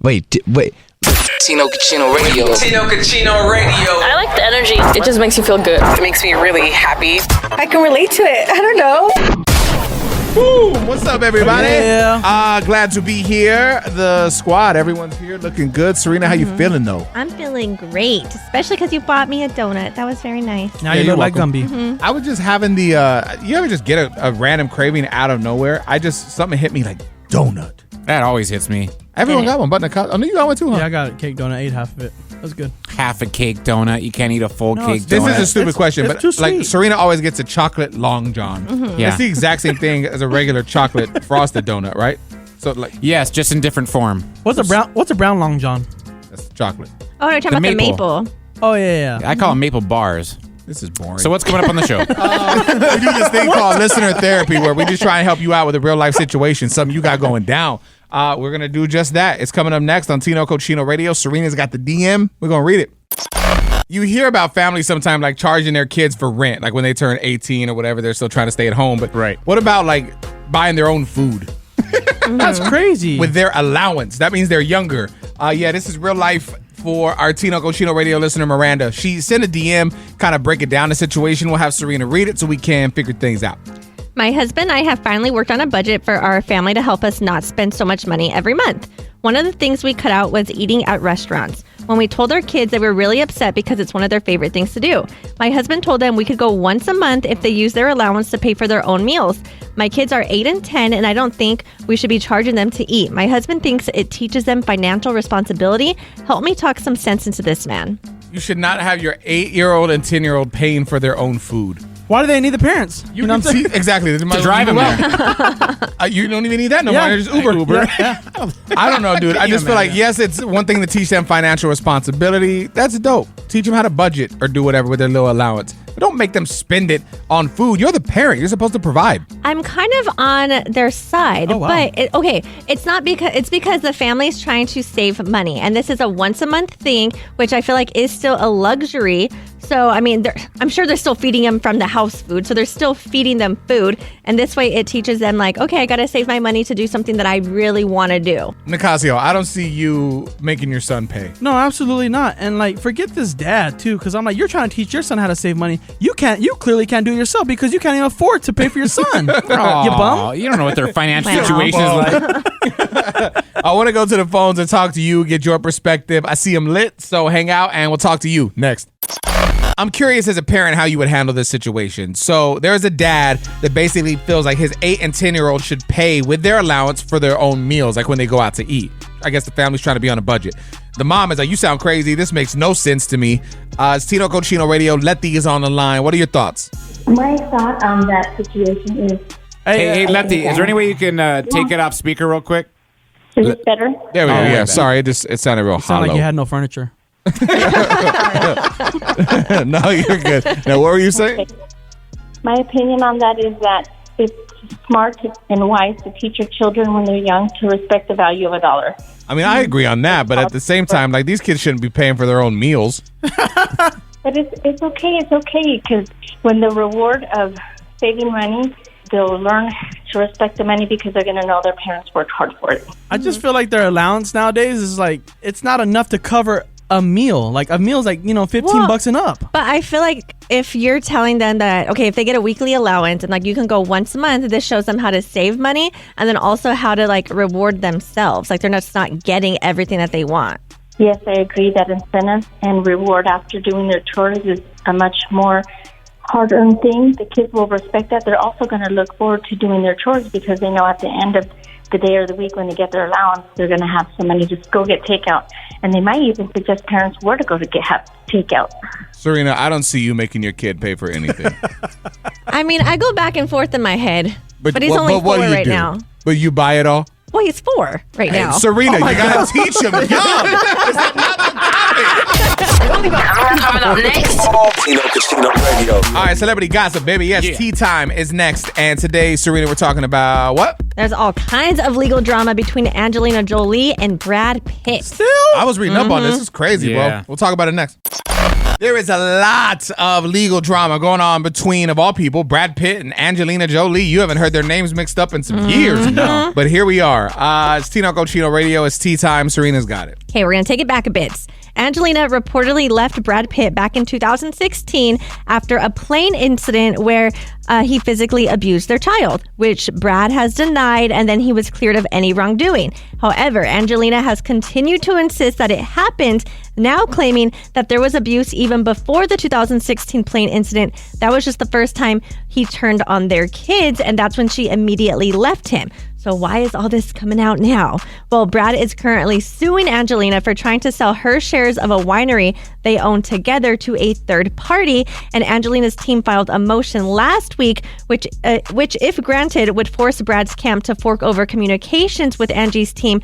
Wait. Tino Cucino Radio. Tino Cucino Radio. I like the energy. It just makes you feel good. It makes me really happy. I can relate to it. I don't know. Woo! What's up, everybody? Yeah. Glad to be here. The squad, everyone's here looking good. Serena, how you feeling, though? I'm feeling great, especially because you bought me a donut. That was very nice. Now you look like Gumby. Mm-hmm. I was just having the, you ever just get a random craving out of nowhere? Something hit me like donut. That always hits me. Everyone got one, but I know you got one too, huh? Yeah, I got a cake donut. Ate half of it. That was good. Half a cake donut. You can't eat a full cake This donut. is a stupid question, it's but too like sweet. Serena always gets a chocolate long john. Yeah. It's the exact same thing as a regular chocolate frosted donut, right? So like Yes, just in different form. What's a brown long john? that's chocolate. Oh, no, you're talking The about maple. the maple. Oh yeah. I call them maple bars. This is boring. So what's coming up on the show? we do this thing called listener therapy where we just try and help you out with a real life situation, something you got going down. We're going to do just that. It's coming up next on Tino Cucino Radio. Serena's got the DM. We're going to read it. You hear about families sometimes like charging their kids for rent, like when they turn 18 or whatever, they're still trying to stay at home. But Right. what about like buying their own food That's crazy. with their allowance? That means they're younger. Yeah, this is real life for our Tino Cucino Radio listener, Miranda. She sent a DM, kind of break it down the situation. We'll have Serena read it so we can figure things out. My husband and I have finally worked on a budget for our family to help us not spend so much money every month. One of the things we cut out was eating at restaurants. When we told our kids, they were really upset because it's one of their favorite things to do. My husband told them we could go once a month if they use their allowance to pay for their own meals. My kids are 8 and 10, and I don't think we should be charging them to eat. My husband thinks it teaches them financial responsibility. Help me talk some sense into this, man. You should not have your 8-year-old and 10-year-old paying for their own food. Why do they need the parents? You know what I'm saying? Exactly. To drive them there. You don't even need that no more. Just Uber. I don't know, dude. I just feel like, yes, it's one thing to teach them financial responsibility. That's dope. Teach them how to budget or do whatever with their little allowance. But don't make them spend it on food. You're the parent. You're supposed to provide. I'm kind of on their side, Oh, wow. but it's not because the family's trying to save money, and this is a once a month thing, which I feel like is still a luxury. So I mean, I'm sure they're still feeding them from the house food, so they're still feeding them food, and this way it teaches them like, okay, I gotta save my money to do something that I really want to do. Nicasio, I don't see you making your son pay. No, absolutely not. And like, forget this dad too, because I'm like, you're trying to teach your son how to save money. You clearly can't do it yourself because you can't even afford to pay for your son. You bum. You don't know what their financial Wow. situation is like. I want to go to the phones and talk to you, get your perspective. I see them lit, so hang out and we'll talk to you next. I'm curious as a parent how you would handle this situation. So there's a dad that basically feels like his 8 and 10-year-old should pay with their allowance for their own meals, like when they go out to eat. I guess the family's trying to be on a budget. The mom is like, you sound crazy. This makes no sense to me. It's Tino Cucino Radio. Letty is on the line. What are your thoughts? My thought on that situation is... Hey, Letty, is there any way you can take it off speaker real quick? Is it better? There we go. Yeah, bad. sorry. It sounded real Sound hollow. like you had no furniture. No, you're good. Now, what were you saying? Okay. My opinion on that is that it's smart and wise to teach your children when they're young to respect the value of $1. I mean, I agree on that, but at the same time, like, these kids shouldn't be paying for their own meals. But it's okay. It's okay because when the reward of saving money, they'll learn to respect the money because they're going to know their parents worked hard for it. I just feel like their allowance nowadays is like, it's not enough to cover a meal. Like a meal's like, $15 and up. But I feel like if you're telling them that, okay, if they get a weekly allowance and like you can go once a month, this shows them how to save money and then also how to like reward themselves. Like they're just not getting everything that they want. Yes, I agree that incentive and reward after doing their chores is a much more hard-earned thing. The kids will respect that. They're also going to look forward to doing their chores because they know at the end of the day or the week when they get their allowance, they're going to have some money to go get takeout. And they might even suggest parents where to go to have takeout. Serena, I don't see you making your kid pay for anything. I mean, I go back and forth in my head, but he's only 4 what do you right do? now. But you buy it all? Well, he's 4 right now. Serena, you got to teach him. Coming up next. Tino Cucino Radio. All right, celebrity gossip, baby. Yes, tea time is next. And today, Serena, we're talking about what? There's all kinds of legal drama between Angelina Jolie and Brad Pitt. I was reading up on this. It's crazy, Yeah. bro. We'll talk about it next. There is a lot of legal drama going on between, of all people, Brad Pitt and Angelina Jolie. You haven't heard their names mixed up in some years. No. But here we are. It's Tino Cochino Radio. It's tea time. Serena's got it. Okay, we're going to take it back a bit. Angelina reportedly left Brad Pitt back in 2016 after a plane incident where he physically abused their child, which Brad has denied, and then he was cleared of any wrongdoing. However, Angelina has continued to insist that it happened, now claiming that there was abuse even before the 2016 plane incident. That was just the first time he turned on their kids, and that's when she immediately left him. So why is all this coming out now? Well, Brad is currently suing Angelina for trying to sell her shares of a winery they own together to a third party. And Angelina's team filed a motion last week, which if granted, would force Brad's camp to fork over communications with Angie's team,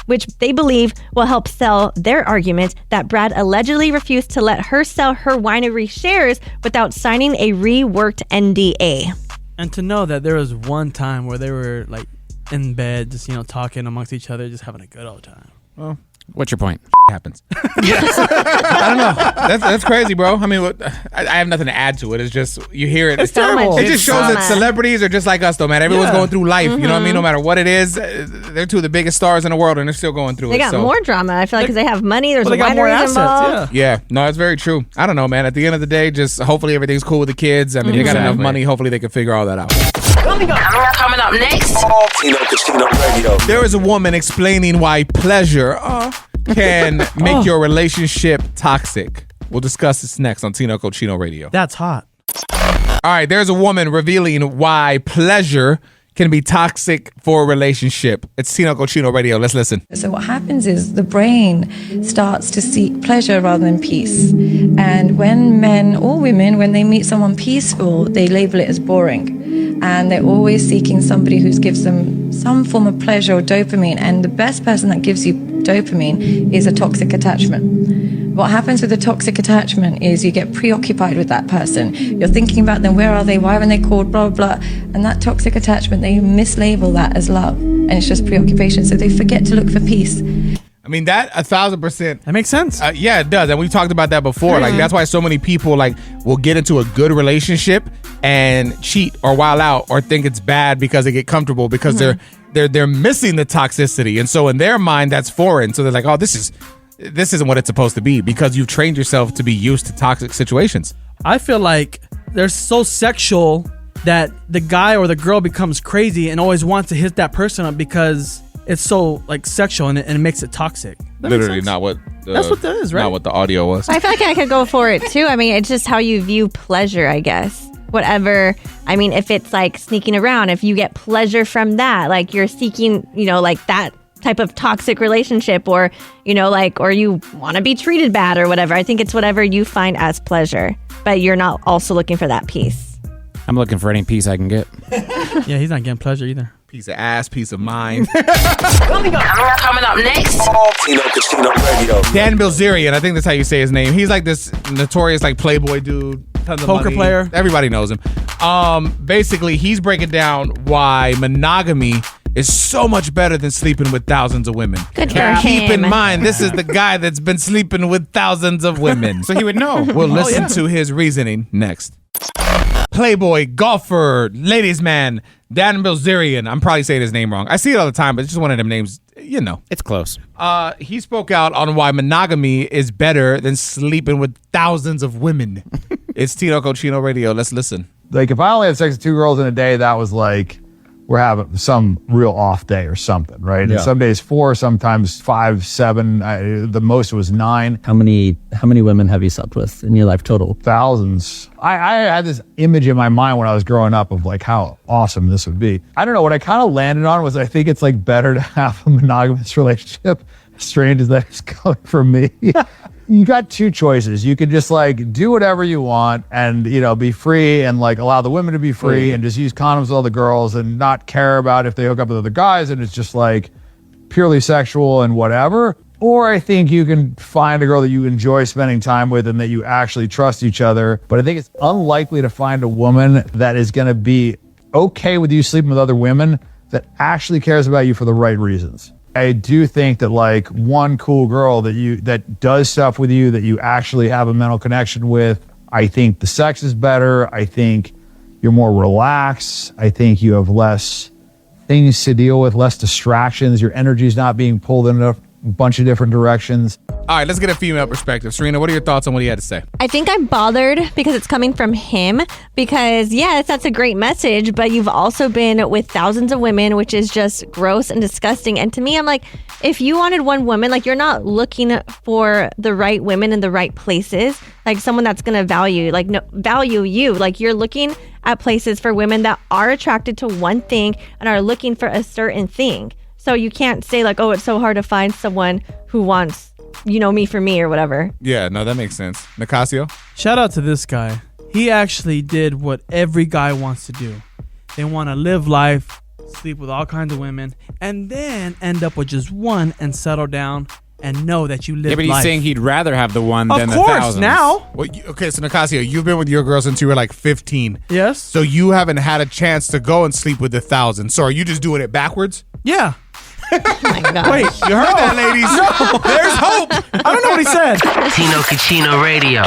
which they believe will help sell their argument that Brad allegedly refused to let her sell her winery shares without signing a reworked NDA. And to know that there was one time where they were like in bed, just, talking amongst each other, just having a good old time. Well, what's your point? Happens. I don't know. That's crazy, bro. I mean, I have nothing to add to it. It's just, you hear it. It's terrible. It just shows that celebrities are just like us, though, man. Everyone's going through life. You know what I mean? No matter what it is, they're two of the biggest stars in the world, and they're still going through They got more drama, I feel like, because they have money. There's they got more wineries assets, involved. Yeah, no, that's very true. I don't know, man. At the end of the day, just hopefully everything's cool with the kids. I mean, they got enough money. Hopefully they can figure all that out. Coming up next. Tino Cochino Radio. There is a woman explaining why pleasure can make your relationship toxic. We'll discuss this next on Tino Cochino Radio. That's hot. All right, there's a woman revealing why pleasure can be toxic for a relationship. It's Tino Cochino Radio. Let's listen. So what happens is the brain starts to seek pleasure rather than peace. And when men or women, when they meet someone peaceful, they label it as boring. And they're always seeking somebody who gives them some form of pleasure or dopamine. And the best person that gives you dopamine is a toxic attachment. What happens with a toxic attachment is you get preoccupied with that person. You're thinking about them, where are they, why haven't they called, blah, blah, blah. And that toxic attachment, they mislabel that as love. And it's just preoccupation. So they forget to look for peace. I mean, that 1,000%. That makes sense. Yeah, it does. And we've talked about that before. Like, that's why so many people will get into a good relationship and cheat or wild out or think it's bad because they get comfortable because they're missing the toxicity. And so in their mind, that's foreign. So they're like, oh, this isn't what it's supposed to be, because you've trained yourself to be used to toxic situations. I feel like they're so sexual that the guy or the girl becomes crazy and always wants to hit that person up because it's so sexual and it makes it toxic. Literally not what that's what that is, right? Not what the audio was. I feel like I could go for it too. I mean, it's just how you view pleasure, I guess. Whatever. I mean, if it's sneaking around, if you get pleasure from that, you're seeking, that type of toxic relationship, or, or you want to be treated bad or whatever. I think it's whatever you find as pleasure, but you're not also looking for that peace. I'm looking for any peace I can get. Yeah, he's not getting pleasure either. Piece of ass, piece of mind. Coming up next. Tino Cochino Radio. Dan Bilzerian, I think that's how you say his name. He's this notorious Playboy dude. Tons of Poker money. player. Everybody knows him. Basically, he's breaking down why monogamy is so much better than sleeping with thousands of women. Good for him. Keep in mind, this is the guy that's been sleeping with thousands of women. So he would know. We'll listen to his reasoning next. Playboy, golfer, ladies man, Dan Bilzerian. I'm probably saying his name wrong. I see it all the time, but it's just one of them names, It's close. He spoke out on why monogamy is better than sleeping with thousands of women. It's Tino Cochino Radio. Let's listen. If I only had sex with 2 girls in a day, that was we're having some real off day or something, right? Yeah. And some days 4, sometimes 5, 7. The most was 9. How many women have you slept with in your life total? Thousands. I had this image in my mind when I was growing up of how awesome this would be. I don't know. What I kind of landed on was I think it's better to have a monogamous relationship. Strange as that is coming from me. You got 2 choices. You could just do whatever you want and, be free and allow the women to be free and just use condoms with all the girls and not care about if they hook up with other guys and it's just purely sexual and whatever. Or I think you can find a girl that you enjoy spending time with and that you actually trust each other. But I think it's unlikely to find a woman that is going to be okay with you sleeping with other women that actually cares about you for the right reasons. I do think that like one cool girl that does stuff with you that you actually have a mental connection with, I think the sex is better. I think you're more relaxed. I think you have less things to deal with, less distractions. Your energy's not being pulled in a bunch of different directions. All right, let's get a female perspective. Serena, what are your thoughts on what he had to say? I think I'm bothered because it's coming from him because, yes, that's a great message, but you've also been with thousands of women, which is just gross and disgusting. And to me, I'm like, if you wanted one woman, like you're not looking for the right women in the right places, like someone that's going to value you. Like you're looking at places for women that are attracted to one thing and are looking for a certain thing. So you can't say like, oh, it's so hard to find someone who wants, me for me or whatever. Yeah, no, that makes sense. Nicasio? Shout out to this guy. He actually did what every guy wants to do. They want to live life, sleep with all kinds of women, and then end up with just one and settle down and know that you live life. Yeah, but he's saying he'd rather have the one than the thousands. thousands. Now. Well, okay, so Nicasio, you've been with your girl since you were like 15. Yes. So you haven't had a chance to go and sleep with the thousands. So are you just doing it backwards? Yeah. Oh my God. Wait, you heard that, ladies? No. There's hope. I don't know what he said. Tino Cucino Radio.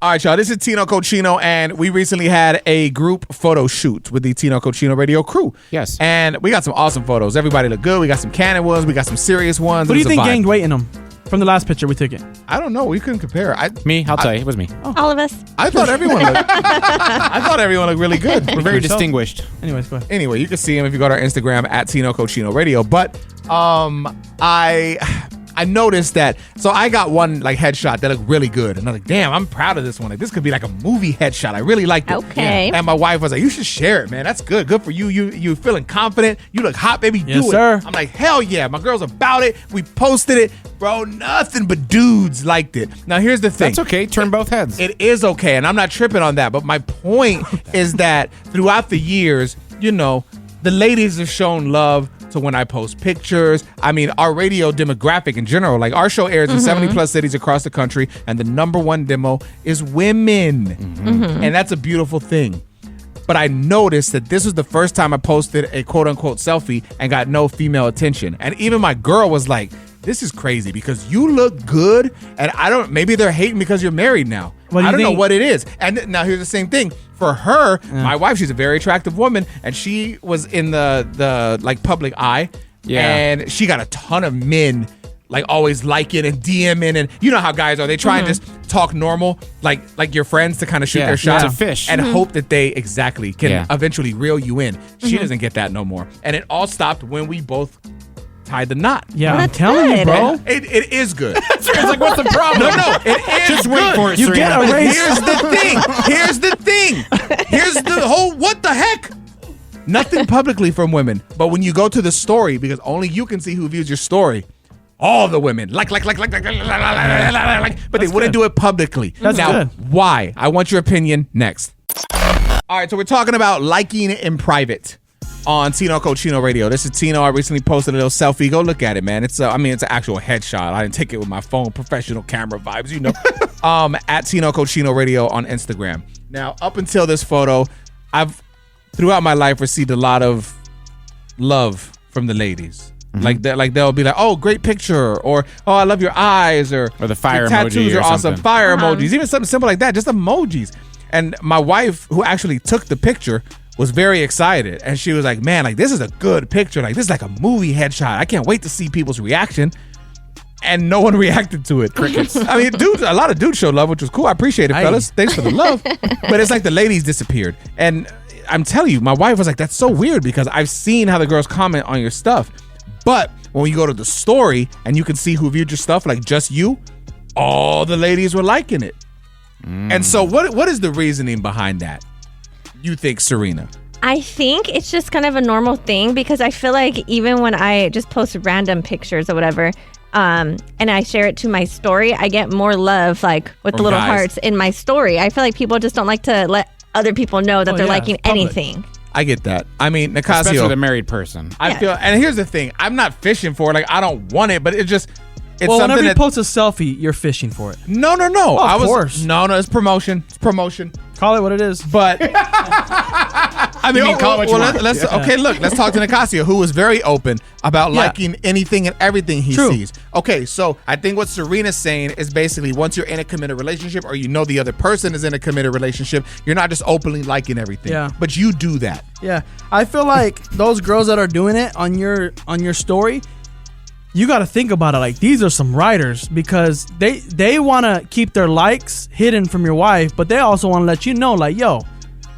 All right, y'all, this is Tino Cochino, and we recently had a group photo shoot with the Tino Cochino Radio crew. Yes. And we got some awesome photos. Everybody looked good. We got some candid ones. We got some serious ones. What do you It was a think vibe. gained weight in him from the last picture we took it? I don't know. We couldn't compare. I'll tell you. It was me. All of us. I thought everyone looked really good. We're very distinguished. Anyways, go ahead. Anyway, you can see him if you go to our Instagram at Tino Cochino Radio. But I noticed that. So I got one like headshot that looked really good, and I'm like, damn, I'm proud of this one. Like this could be like a movie headshot. I really liked it. Okay. And my wife was like, you should share it, man. That's good. Good for you. You feeling confident. You look hot, baby. Yes, Do it. sir. I'm like, hell yeah. My girl's about it. We posted it, bro. Nothing but dudes liked it. Now here's the thing. That's okay. Turn both heads. It is okay, and I'm not tripping on that. But my point is that throughout the years, the ladies have shown love to when I post pictures. I mean, our radio demographic in general, like our show airs in 70 plus cities across the country, and the number one demo is women. And that's a beautiful thing. But I noticed that this was the first time I posted a quote unquote selfie and got no female attention. And even my girl was like, this is crazy because you look good, and maybe they're hating because you're married now. I don't know what it is. And now here's the same thing. For her, my wife, she's a very attractive woman, and she was in the like public eye. Yeah. And she got a ton of men like always liking and DMing, and you know how guys are. They try and just talk normal, like your friends, to kind of shoot their shot to fish and hope that they can eventually reel you in. She doesn't get that no more. And it all stopped when we both tied the knot. Yeah, I'm telling you, bro. It is good. It's like, what's the problem? No, it is Just wait good. for it, You Serena. get a raise. Here's the thing. Here's the whole, what the heck? Nothing publicly from women. But when you go to the story, because only you can see who views your story, all the women, but they wouldn't do it publicly. That's now, good. why? I want your opinion next. All right, so we're talking about liking in private on Tino Cochino Radio. This is Tino. I recently posted a little selfie. Go look at it, man. It's an actual headshot. I didn't take it with my phone. Professional camera vibes, at Tino Cochino Radio on Instagram. Now, up until this photo, I've throughout my life received a lot of love from the ladies. Like they'll be like, oh, great picture, or oh, I love your eyes, or the fire your emoji tattoos or are awesome. something. Fire emojis, even something simple like that, just emojis. And my wife, who actually took the picture, was very excited, and she was like, man, like this is a good picture, like this is like a movie headshot. I can't wait to see people's reaction. And no one reacted to it. Crickets. I mean, a lot of dudes showed love, which was cool. I appreciate it, fellas. Thanks for the love. But it's like the ladies disappeared. And I'm telling you, my wife was like, that's so weird, because I've seen how the girls comment on your stuff. But when you go to the story and you can see who viewed your stuff, like just you, all the ladies were liking it. And so what is the reasoning behind that, you think, Serena? I think it's just kind of a normal thing, because I feel like even when I just post random pictures or whatever, and I share it to my story, I get more love, like with the little hearts in my story. I feel like people just don't like to let other people know that they're liking anything. I get that. I mean, Nicasio, especially with a married person. I feel, and here's the thing: I'm not fishing for it. Like, I don't want it, but it's well, something whenever you that post a selfie, you're fishing for it. No. Oh, of course. No, it's promotion. It's promotion. Call it what it is. But I mean, You mean call it what you want. let's Yeah. okay. Look, let's talk to Nicasio, who was very open about Yeah. liking anything and everything he True. sees. Okay, so I think what Serena's saying is basically once you're in a committed relationship, or you know the other person is in a committed relationship, you're not just openly liking everything. Yeah. But you do that. Yeah, I feel like those girls that are doing it on your story, you got to think about it. Like, these are some writers, because they want to keep their likes hidden from your wife, but they also want to let you know, like, yo,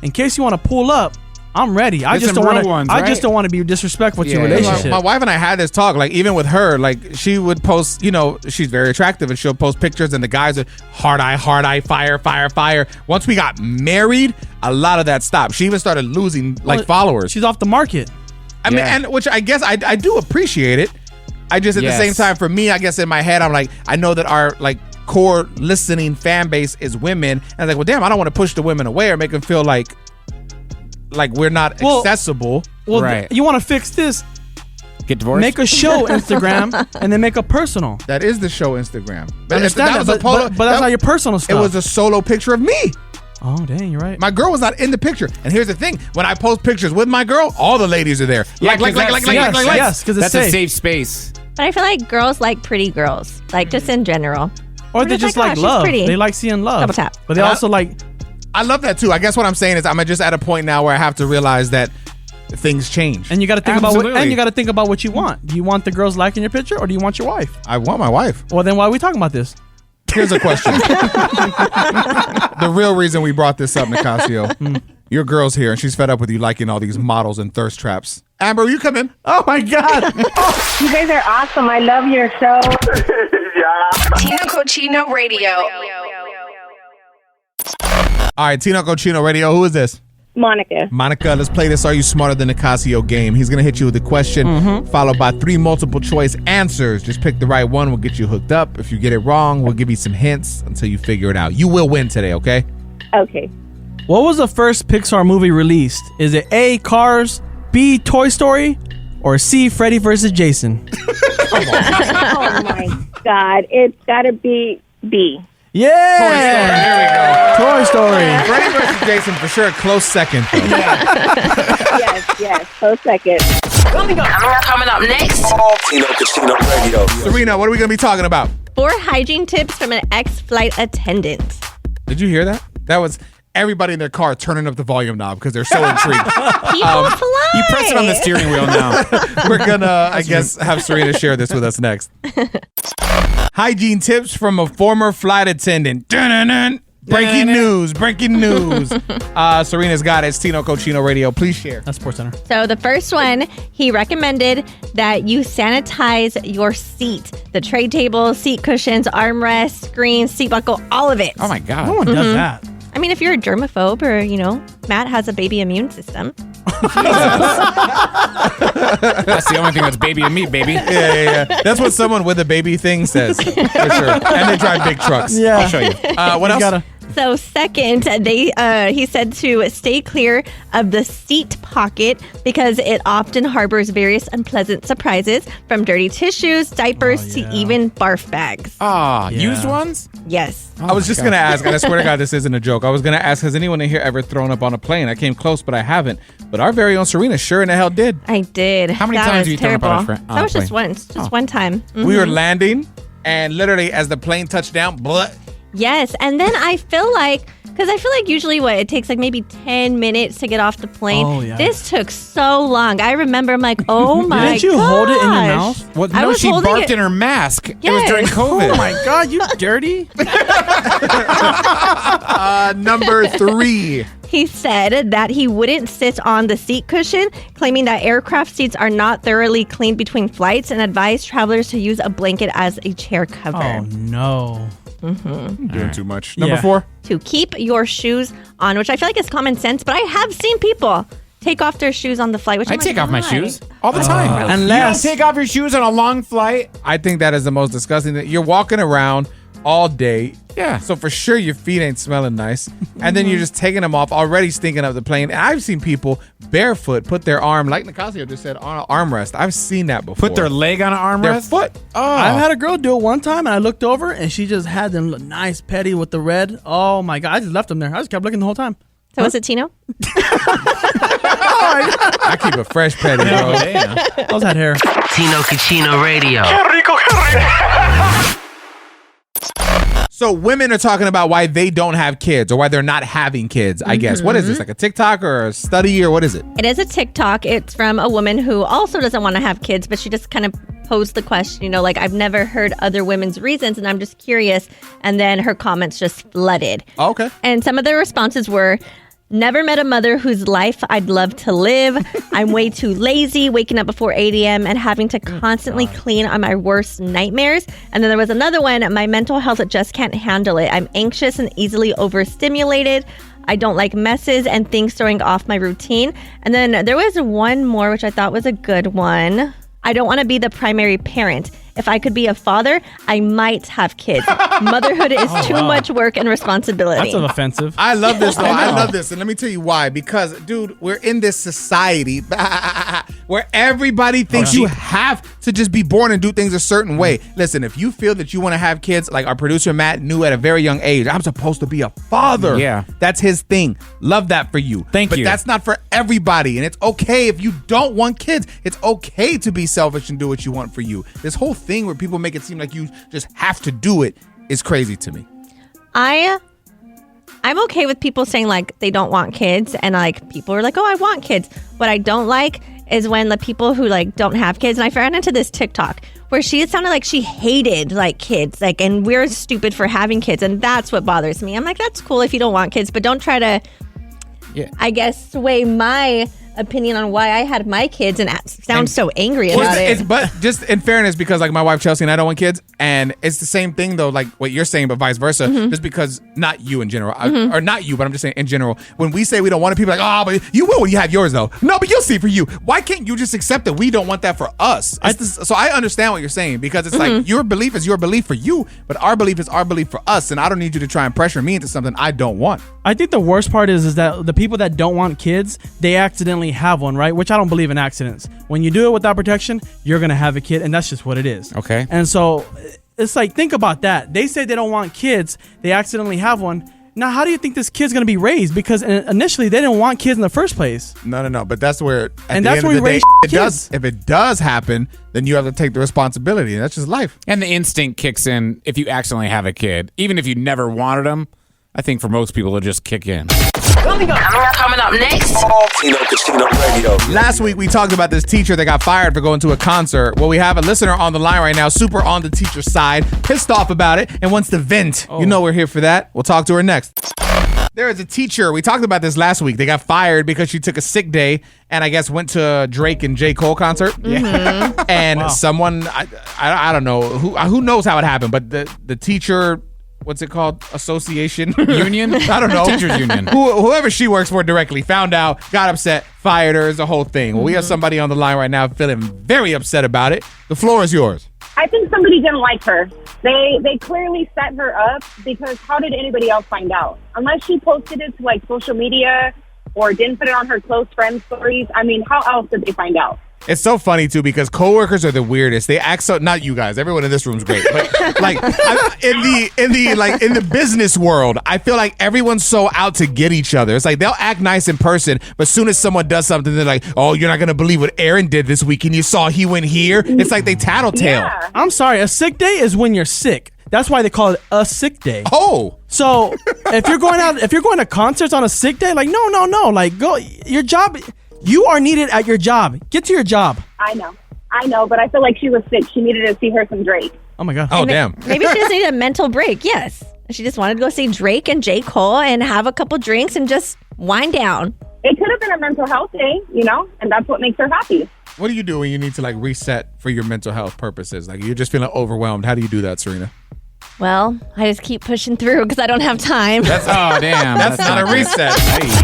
in case you want to pull up, I'm ready. I There's just some don't want real to. ones, I right? just don't want to be disrespectful to your Yeah. relationship. My wife and I had this talk, like even with her, like she would post, you know, she's very attractive and she'll post pictures and the guys are hard eye, fire. Once we got married, a lot of that stopped. She even started losing like followers. She's off the market. I mean, and which I guess I do appreciate it. I just at the same time, for me, I guess in my head, I'm like, I know that our like core listening fan base is women. And I was like, well, damn, I don't want to push the women away or make them feel like we're not accessible. Well, right. You want to fix this? Get divorced? Make a show Instagram and then make a personal. That is the show Instagram. I understand that, but that's not your personal stuff. It was a solo picture of me. Oh, dang, you're right. My girl was not in the picture. And here's the thing. When I post pictures with my girl, all the ladies are there. Yeah, Like. Yes, because it's That's a safe. safe space. But I feel like girls like pretty girls, like just in general. Or We're they just "Oh, like she's love. pretty." They like seeing love. Double tap. But they also like. I love that too. I guess what I'm saying is I'm just at a point now where I have to realize that things change. And you got to think about what you want. Do you want the girls liking your picture, or do you want your wife? I want my wife. Well, then why are we talking about this? Here's a question. The real reason we brought this up, Nicasio. Your girl's here and she's fed up with you liking all these models and thirst traps. Amber, you come in. Oh my God. You guys are awesome. I love your show. Tino Cochino Radio. All right, Tino Cochino Radio. Who is this? Monica. Monica, let's play this Are You Smarter Than Nicasio game. He's going to hit you with a question followed by 3 multiple choice answers. Just pick the right one. We'll get you hooked up. If you get it wrong, we'll give you some hints until you figure it out. You will win today, okay? Okay. What was the first Pixar movie released? Is it A, Cars, B, Toy Story, or C, Freddy vs. Jason? Oh my God. It's got to be B. Yeah. Toy Story. There we go. Freddy vs. Jason for sure. Close second. Though. Yes. Close second. Coming up next. Tino Casino Radio. Serina, what are we going to be talking about? 4 hygiene tips from an ex-flight attendant. Did you hear that? That was everybody in their car turning up the volume knob because they're so intrigued. People fly. You press it on the steering wheel now. We're going to, I guess, have Serena share this with us next. Hygiene tips from a former flight attendant. Dun-dun-dun. Breaking news. Serena's got it. It's Tino Cochino Radio. Please share. That's SportsCenter. So the first one, he recommended that you sanitize your seat. The tray table, seat cushions, armrest, screens, seat buckle, all of it. Oh my God. No one does that. I mean, if you're a germaphobe or, Matt has a baby immune system. That's the only thing that's baby and me, baby. Yeah. That's what someone with a baby thing says, for sure. And they drive big trucks. Yeah. I'll show you. What else? So second, he said to stay clear of the seat pocket because it often harbors various unpleasant surprises, from dirty tissues, diapers, to even barf bags. Used ones? Yes. I was just going to ask, and I swear to God, this isn't a joke. I was going to ask, has anyone in here ever thrown up on a plane? I came close, but I haven't. But our very own Serena sure in the hell did. I did. How many That times was have you thrown up on a terrible. on That a was just plane? once. Just one time. We were landing, and literally as the plane touched down, Yes, and then I feel like, because usually it takes like maybe 10 minutes to get off the plane. Oh, yeah. This took so long. I remember I'm like, oh my god. Didn't you hold it in your mouth? Well, I no, was she holding barfed it- in her mask. It was Yes. during COVID. Oh my God, you dirty. Number 3. He said that he wouldn't sit on the seat cushion, claiming that aircraft seats are not thoroughly cleaned between flights, and advised travelers to use a blanket as a chair cover. Oh no. Doing too much. Yeah. Number 4. To keep your shoes on, which I feel like is common sense, but I have seen people take off their shoes on the flight, which I I'm take like, off my why? shoes all the time. Unless- you don't take off your shoes on a long flight. I think that is the most disgusting thing. You're walking around all day. Yeah. So for sure your feet ain't smelling nice. And then you're just taking them off, already stinking up the plane. And I've seen people barefoot put their arm, like Nicasio just said, on an armrest. I've seen that before. Put their leg on an armrest. Their foot. Oh. I've had a girl do it one time, and I looked over, and she just had them look nice, petty with the red. Oh my God! I just left them there. I just kept looking the whole time. So was it Tino? I keep a fresh petty, bro. Damn. How's that hair? Tino Cucino Radio. So women are talking about why they don't have kids or why they're not having kids, I guess. What is this, like a TikTok or a study or what is it? It is a TikTok. It's from a woman who also doesn't want to have kids, but she just kind of posed the question, like, I've never heard other women's reasons and I'm just curious. And then her comments just flooded. Oh, okay. And some of the responses were, never met a mother whose life I'd love to live. I'm way too lazy, waking up before 8 a.m. and having to constantly clean are my worst nightmares. And then there was another one, my mental health just can't handle it. I'm anxious and easily overstimulated. I don't like messes and things throwing off my routine. And then there was one more, which I thought was a good one. I don't want to be the primary parent. If I could be a father, I might have kids. Motherhood is too much work and responsibility. That's offensive. I love this, though. I love this. And let me tell you why. Because, dude, we're in this society where everybody thinks you have to just be born and do things a certain way. Listen, if you feel that you want to have kids, like our producer Matt knew at a very young age, I'm supposed to be a father. Yeah. That's his thing. Love that for you. Thank you. But that's not for everybody. And it's okay if you don't want kids. It's okay to be selfish and do what you want for you. This whole thing where people make it seem like you just have to do it is crazy to me. I'm okay with people saying like they don't want kids and like people are like, oh, I want kids. What I don't like is when the people who like don't have kids, and I ran into this TikTok where it sounded like she hated like kids, like, and we're stupid for having kids, and that's what bothers me. I'm like, that's cool if you don't want kids, but don't try to, I guess, sway my opinion on why I had my kids and sound so angry about it. But just in fairness, because like my wife Chelsea and I don't want kids, and it's the same thing though, like what you're saying, but vice versa. Just because, not you in general, or not you, but I'm just saying in general, when we say we don't want it, people are like, oh, but you will when you have yours though. No, but you'll see for you. Why can't you just accept that we don't want that for us? So I understand what you're saying, because it's like your belief is your belief for you, but our belief is our belief for us, and I don't need you to try and pressure me into something I don't want. I think the worst part is that the people that don't want kids, they accidentally have one, right? Which I don't believe in accidents. When you do it without protection, you're going to have a kid, and that's just what it is. Okay. And so it's like, think about that. They say they don't want kids. They accidentally have one. Now, how do you think this kid's going to be raised? Because initially, they didn't want kids in the first place. No. But that's where, and that's where we raise kids. If it does happen, then you have to take the responsibility. That's just life. And the instinct kicks in if you accidentally have a kid. Even if you never wanted them, I think for most people, it'll just kick in. Coming up next. Tino Cucino Radio. Last week, we talked about this teacher that got fired for going to a concert. Well, we have a listener on the line right now, super on the teacher's side, pissed off about it, and wants to vent. You know we're here for that. We'll talk to her next. There is a teacher. We talked about this last week. They got fired because she took a sick day and I guess went to a Drake and J. Cole concert. And someone, I don't know, who knows how it happened, but the teacher... What's it called? Association? Union? I don't know. Teachers union. Whoever she works for directly found out, got upset, fired her, the whole thing. Well, we have somebody on the line right now feeling very upset about it. The floor is yours. I think somebody didn't like her. They clearly set her up, because how did anybody else find out? Unless she posted it to like social media or didn't put it on her close friends' stories. I mean, how else did they find out? It's so funny too, because coworkers are the weirdest. They act so, not you guys, everyone in this room is great, but like in the business world, I feel like everyone's so out to get each other. It's like they'll act nice in person, but as soon as someone does something, they're like, oh, you're not gonna believe what Aaron did this week, and you saw he went here. It's like they tattletale. Yeah. I'm sorry, a sick day is when you're sick. That's why they call it a sick day. Oh, so if you're going to concerts on a sick day, like no, like go your job. You are needed at your job. Get to your job. I know, but I feel like she was sick. She needed to see her some Drake. Oh my God. Oh, damn. Maybe she just needed a mental break. Yes. She just wanted to go see Drake and J. Cole and have a couple drinks and just wind down. It could have been a mental health day, and that's what makes her happy. What do you do when you need to like reset for your mental health purposes? Like you're just feeling overwhelmed. How do you do that, Serina? Well, I just keep pushing through because I don't have time. That's not a reset.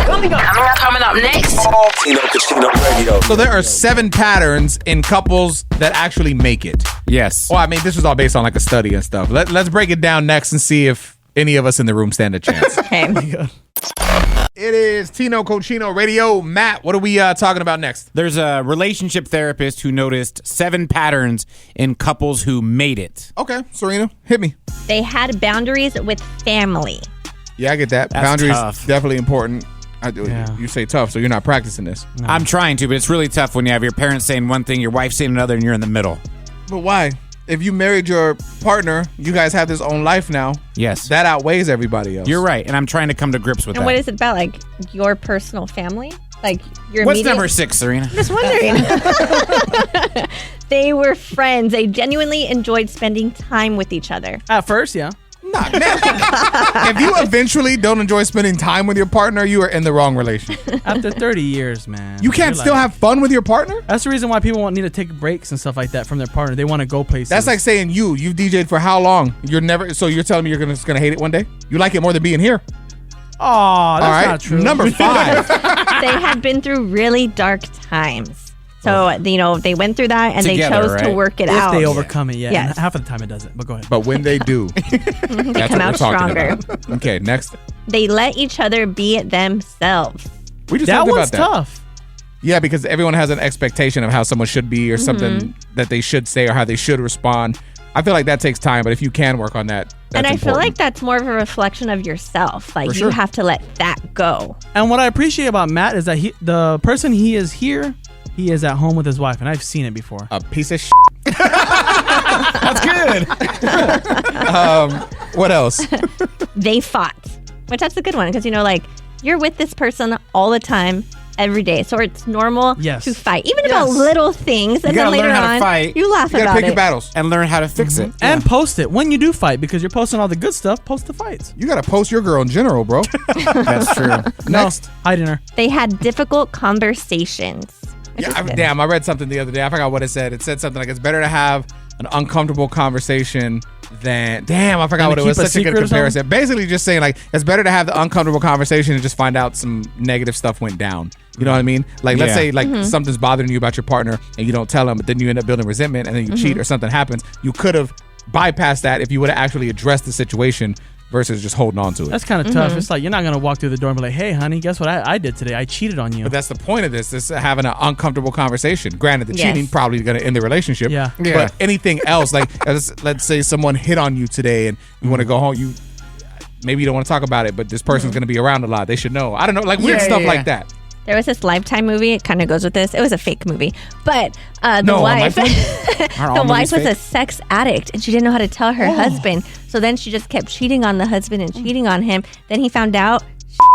Coming up next. Tino Cucino Radio. So there are 7 patterns in couples that actually make it. Yes. Well, I mean, this was all based on like a study and stuff. Let's break it down next and see if any of us in the room stand a chance. Okay. It is Tino Cucino Radio. Matt, what are we talking about next? There's a relationship therapist who noticed 7 patterns in couples who made it. Okay, Serina, hit me. They had boundaries with family. Yeah, I get that. That's Boundaries tough. definitely important. You say tough, so you're not practicing this. No. I'm trying to, but it's really tough when you have your parents saying one thing, your wife saying another, and you're in the middle. But why? If you married your partner, you guys have this own life now. Yes. That outweighs everybody else. You're right, and I'm trying to come to grips with And that. what is it about? Like your personal family? Like your What's immediate- number 6, Serena? I'm just wondering. They were friends. They genuinely enjoyed spending time with each other. At first, yeah. If you eventually don't enjoy spending time with your partner, you are in the wrong relationship. After 30 years, man. You can't still have fun with your partner? That's the reason why people won't need to take breaks and stuff like that from their partner. They want to go places. That's like saying you've DJ'd for how long? So you're telling me you're just gonna hate it one day? You like it more than being here? Oh, that's All right. not true. Number 5. They had been through really dark times. So, they went through that and Together, they chose to right? work it if out. they overcome it, yeah. Yes. And half of the time it doesn't, but go ahead. But when they do, They that's come what we're out talking stronger. about. Okay, next. They let each other be themselves. We just That talked one's about that. tough. Yeah, because everyone has an expectation of how someone should be or something that they should say or how they should respond. I feel like that takes time, but if you can work on that, that's And I feel important. like that's more of a reflection of yourself. Like For you sure. have to let that go. And what I appreciate about Matt is that the person he is here, he is at home with his wife, and I've seen it before. A piece of That's good. What else? They fought, which that's a good one because you're with this person all the time, every day, so it's normal Yes. to fight, even about little things. And You then gotta later learn how to on, fight. you laugh You gotta about pick it. your battles. And learn how to fix it. And post it when you do fight, because you're posting all the good stuff. Post the fights. You gotta post your girl in general, bro. That's true. Next. Hiding her. They had difficult conversations. Yeah, damn, I read something the other day. I forgot what it said. It said something like it's better to have an uncomfortable conversation than I forgot what it was. keep a Such a good secret or something? comparison. Basically just saying like it's better to have the uncomfortable conversation and just find out some negative stuff went down. You know what I mean? Like let's Yeah. say like something's bothering you about your partner and you don't tell them, but then you end up building resentment and then you cheat or something happens. You could have bypassed that if you would have actually addressed the situation versus just holding on to it. That's kind of tough. It's like you're not gonna walk through the door and be like, "Hey, honey, guess what I did today? I cheated on you." But that's the point of this. Is having an uncomfortable conversation. Granted, the Yes. cheating probably going to end the relationship. Yeah. But anything else, like let's say someone hit on you today and you want to go home. Maybe you don't want to talk about it, but this person's going to be around a lot. They should know. I don't know, like weird stuff like that. There was this Lifetime movie. It kind of goes with this. It was a fake movie, but the No, wife, Aren't all the wife movies was a fake? sex addict, and she didn't know how to tell her husband. So then she just kept cheating on the husband and cheating on him. Then he found out,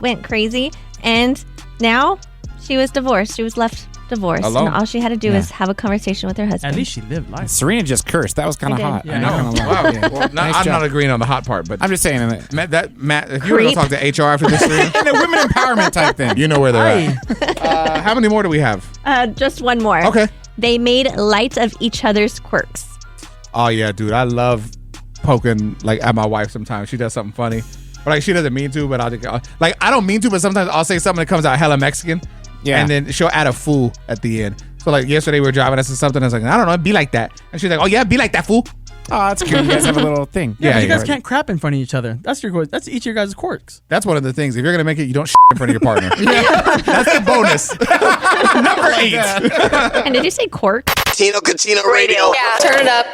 went crazy, and now she was divorced. She was left divorced, Alone. and all she had to do was have a a conversation with her husband. At least she lived life. Serena just cursed. That was kind of I did. hot. Yeah, I'm I not know. gonna lie. Wow. Yeah. Well, Nice I'm job. not agreeing on the hot part, but I'm just saying that. Matt, if you were going to talk to HR after this, Serena, And the women empowerment type thing. you know where they're Hey, at. How many more do we have? Just one more. Okay. They made light of each other's quirks. Oh yeah, dude, I love poking like at my wife sometimes. She does something funny, but like she doesn't mean to. But I don't mean to, but sometimes I'll say something that comes out hella Mexican. Yeah. And then she'll add a fool at the end. So like yesterday we were driving us to something. I was like, I don't know, be like that. And she's like, oh yeah, be like that fool. Oh, that's cute. You guys have a little thing. yeah, but you guys right. can't crap in front of each other. That's each of your guys' quirks. That's one of the things. If you're gonna make it, you don't in front of your partner. That's the bonus. Number 8. And did you say quirk? Tino Catino Radio. Yeah, turn it up.